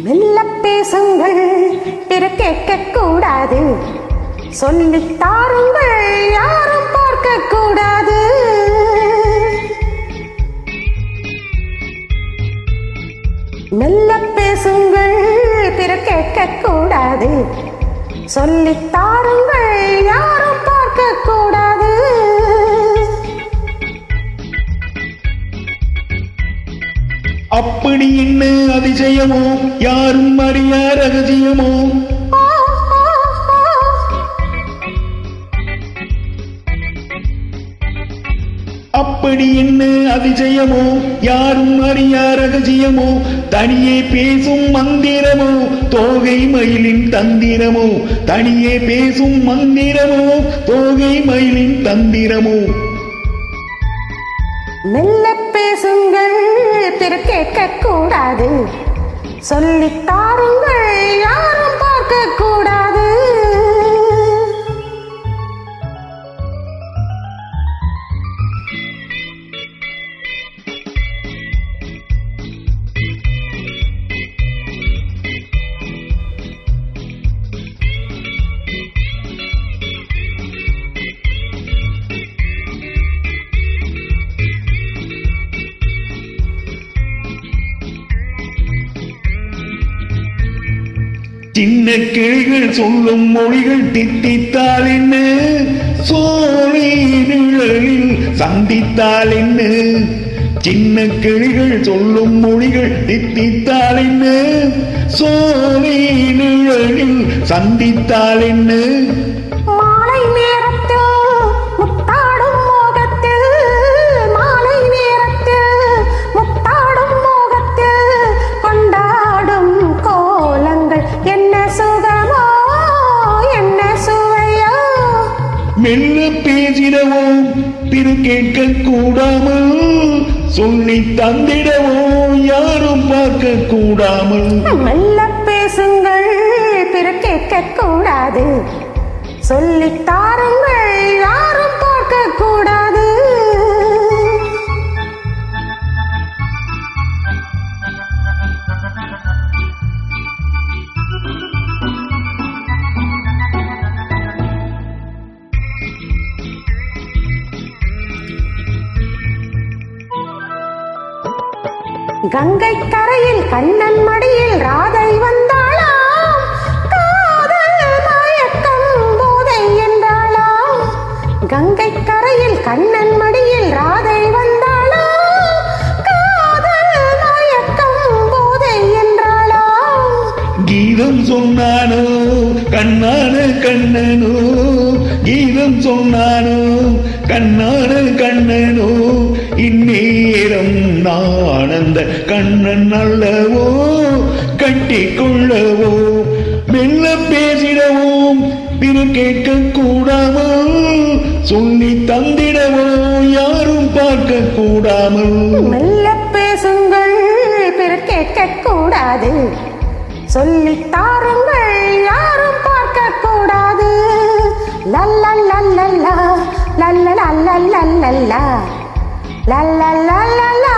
மெல்ல பேசுங்கள், பிற கேட்க கூடாது. சொல்லித் தாருங்கள், யாரும் பார்க்க கூடாது. மெல்ல பேசுங்கள், பிற கேட்க கூடாது. சொல்லித் தாருங்கள், யாரும் பார்க்க கூடாது. அப்படி என்ன அதிசயமோ, யாரும் அறிய ரகசியமோ? அப்படி என்ன அதிசயமோ, யாரும் அறிய ரகசியமோ? தனியே பேசும் மந்திரமோ, தோகை மயிலின் தந்திரமோ? தனியே பேசும் மந்திரமோ, தோகை மயிலின் தந்திரமோ? மெல்ல பேசுங்கள், பிற கேட்க கூடாது. சொல்லித் தாருங்கள், யாரும் பார்க்க கூடாது. சின்ன கிளிகள் சொல்லும் மொழிகள் தித்தித்தால் என்ன, சோலை நிழலில் சந்தித்தால் என்ன? சின்ன கிளிகள் சொல்லும் மொழிகள் தித்தித்தால் என்ன, சோலை நிழலில் சந்தித்தால் என்ன? மாலை நேரத்தில் முத்தாடும் மோகத்தில், மாலை நேரத்தில் முத்தாடும் மோகத்தில் கொண்டாடும் கோலங்கள் என்ன சுகமோ, என்ன சுவையோ? மெல்ல பேசிடவும், திரு கேட்க கூடாமல், சொல்லி தந்திடவும், யாரும் பார்க்க கூடாமல். மெல்ல பேசுங்கள், பிற கேட்க கூடாது. சொல்லித் தாருங்கள், யாரும் பார்க்க கூடாது. கங்கை கரையில் கண்ணன் மடியில் ராதை வந்தாளாம், காதல் மயக்கம் போதை என்றாளாம். கங்கை கரையில் கண்ணன் மடியில் ராதை வந்தாளாம், காதல் மயக்கம் போதை என்றாளாம். கீதம் சொன்னானோ கண்ணான கண்ணனோ, கீதம் சொன்னானோ கண்ணான கண்ணனோ, இந்நேரம் நான் அந்த கண்ணன் அல்லவோ, கட்டிக்கொள்ளவோ? மெல்ல பேசிடவும், பிற கேட்க கூடாமல், சொல்லி தந்திடவோ, யாரும் பார்க்க கூடாமல். மெல்ல பேசுங்கள், பிற கேட்க கூடாது. சொல்லித் தாருங்கள், யாரும் பார்க்க கூடாது. லல்லா லல்லா லல்லா லல்லா லல்லா லல்லா லல்லா லல்லா